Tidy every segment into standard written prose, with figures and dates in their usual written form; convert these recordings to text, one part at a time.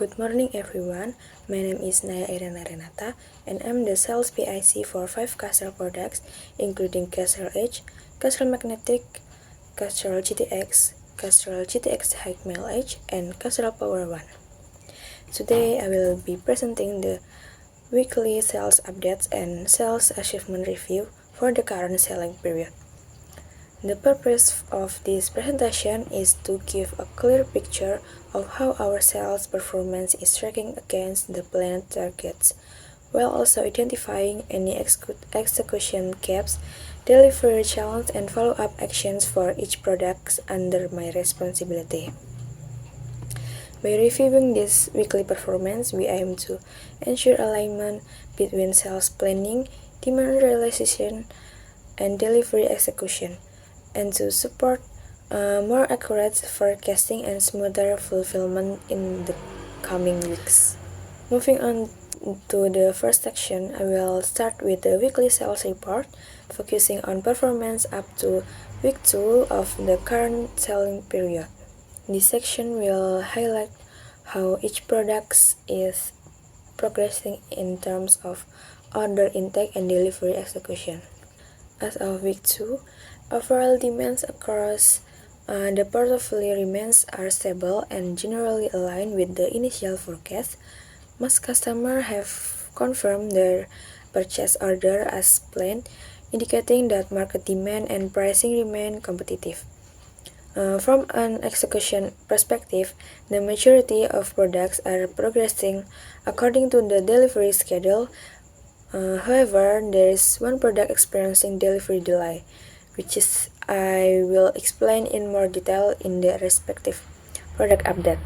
Good morning everyone, my name is Naya Irena Renata and I'm the sales PIC for 5 Castrol products including Castrol Edge, Castrol Magnetic, Castrol GTX, Castrol GTX High Mile Edge, and Castrol Power One. Today I will be presenting the weekly sales updates and sales achievement review for the current selling period. The purpose of this presentation is to give a clear picture of how our sales performance is tracking against the planned targets, while also identifying any execution gaps, delivery challenge, and follow-up actions for each product under my responsibility. By reviewing this weekly performance, we aim to ensure alignment between sales planning, demand realization, and delivery execution, and to support more accurate forecasting and smoother fulfillment in the coming weeks. Moving on to the first section, I will start with the weekly sales report, focusing on performance up to week 2 of the current selling period. This section will highlight how each product is progressing in terms of order intake and delivery execution. As of week 2, overall demands across the portfolio remains are stable and generally aligned with the initial forecast. Most customers have confirmed their purchase order as planned, indicating that market demand and pricing remain competitive. From an execution perspective, the majority of products are progressing according to the delivery schedule. However, there is one product experiencing delivery delay, which I will explain in more detail in the respective product update.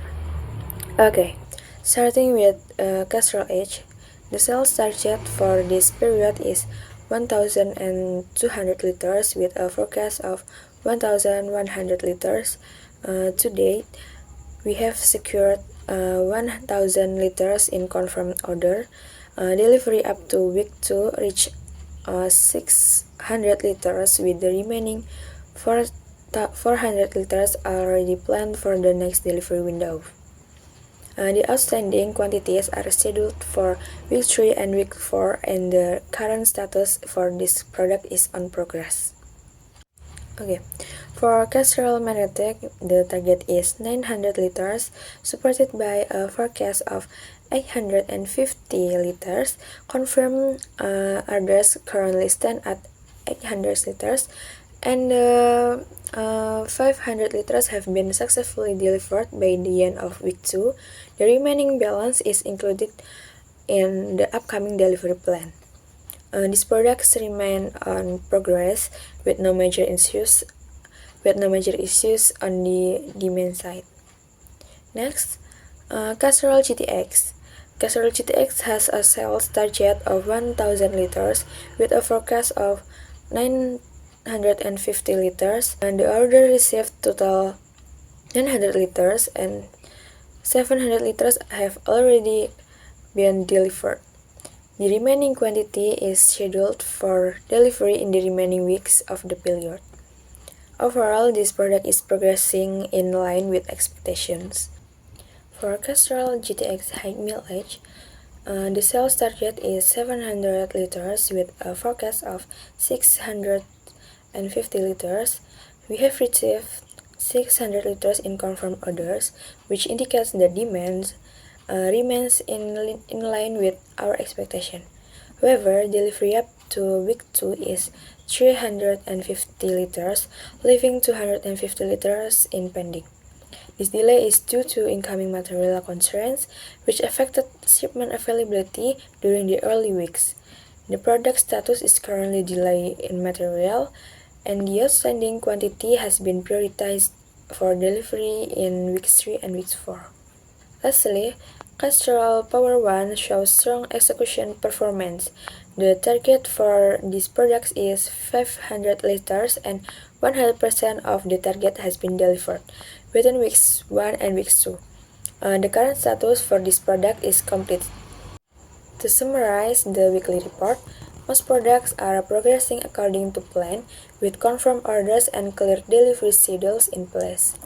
Okay, starting with Castrol Edge, the sales target for this period is 1,200 liters with a forecast of 1,100 liters. To date, we have secured 1,000 liters in confirmed order. Delivery up to week 2 reached 600 liters, with the remaining 400 liters already planned for the next delivery window. The outstanding quantities are scheduled for week 3 and week 4, and the current status for this product is on progress. Okay, for Castrol Magnetic, the target is 900 liters, supported by a forecast of 850 liters. Confirmed orders currently stand at 800 liters, and 500 liters have been successfully delivered by the end of week 2. The remaining balance is included in the upcoming delivery plan. These products remain on progress with no major issues on the demand side. Next, Castrol GTX. Castrol GTX has a sales target of 1,000 liters with a forecast of 950 liters, and the order received total 900 liters and 700 liters have already been delivered. The remaining quantity is scheduled for delivery in the remaining weeks of the period. Overall, this product is progressing in line with expectations. For Castrol GTX High Mile Edge, the sales target is 700 liters with a forecast of 650 liters. We have received 600 liters in confirmed orders, which indicates the demand remains in line with our expectation. However, delivery up to week 2 is 350 liters, leaving 250 liters in pending. This delay is due to incoming material constraints, which affected shipment availability during the early weeks. The product status is currently delayed in material, and the outstanding quantity has been prioritized for delivery in week 3 and week 4. Lastly, Castrol Power One shows strong execution performance. The target for these products is 500 liters, and 100% of the target has been delivered within weeks 1 and weeks 2. The current status for this product is complete. To summarize the weekly report, most products are progressing according to plan, with confirmed orders and clear delivery schedules in place.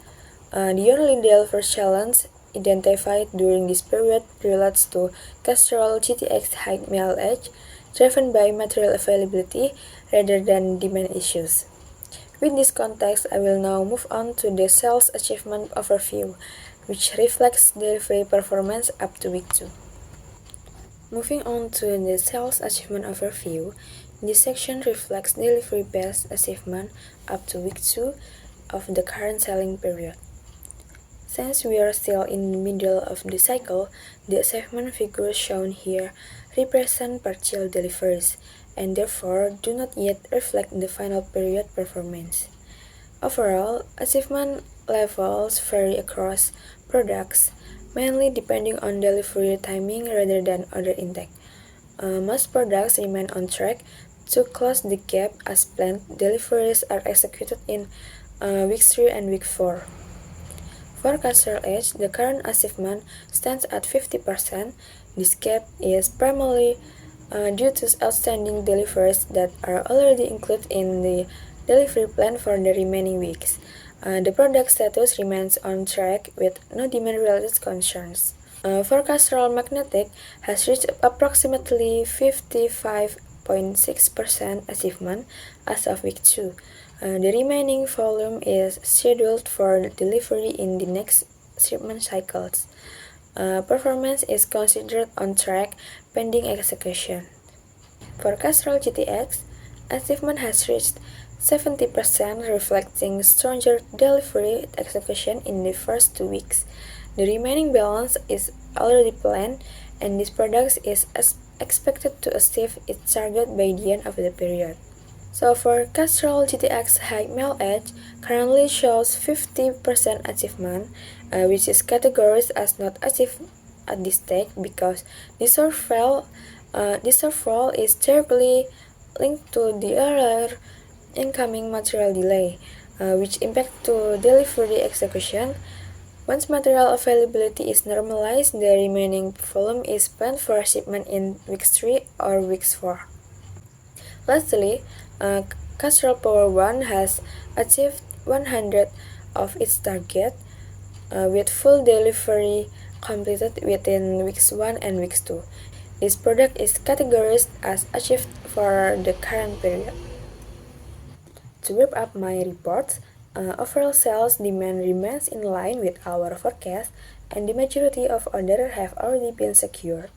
The only delivery challenge identified during this period relates to Castrol GTX high mileage, driven by material availability rather than demand issues. With this context, I will now move on to the sales achievement overview, which reflects delivery performance up to week 2. Moving on to the sales achievement overview, this section reflects delivery-based achievement up to week 2 of the current selling period. Since we are still in the middle of the cycle, the achievement figures shown here represent partial deliveries, and therefore do not yet reflect the final period performance. Overall, achievement levels vary across products, mainly depending on delivery timing rather than order intake. Most products remain on track to close the gap as planned deliveries are executed in week 3 and week 4. For Castrol Edge, the current achievement stands at 50%. This gap is primarily due to outstanding deliveries that are already included in the delivery plan for the remaining weeks. The product status remains on track with no demand-related concerns. For Castrol Magnetic has reached approximately 55.6% achievement as of week 2. The remaining volume is scheduled for delivery in the next shipment cycles. Performance is considered on track pending execution. For Castrol GTX, achievement has reached 70%, reflecting stronger delivery execution in the first 2 weeks. The remaining balance is already planned, and this product is expected to achieve its target by the end of the period. So for Castrol GTX High Mileage currently shows 50% achievement, which is categorized as not achieved at this stage because this shortfall is directly linked to the earlier incoming material delay, which impact to delivery execution. Once material availability is normalized, the remaining volume is planned for shipment in week 3 or week 4. Lastly, Castrol Power One has achieved 100 of its target, with full delivery completed within weeks 1 and weeks 2. This product is categorized as achieved for the current period. To wrap up my report, overall sales demand remains in line with our forecast, and the majority of orders have already been secured.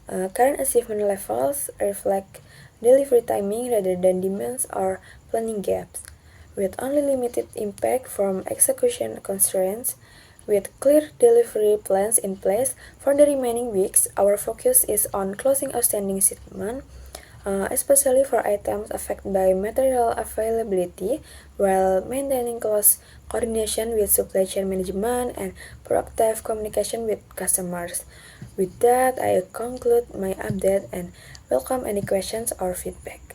Current achievement levels reflect delivery timing rather than demands or planning gaps, with only limited impact from execution constraints. With clear delivery plans in place for the remaining weeks, our focus is on closing outstanding shipment, especially for items affected by material availability, while maintaining close coordination with supply chain management and proactive communication with customers. With that, I conclude my update and welcome any questions or feedback.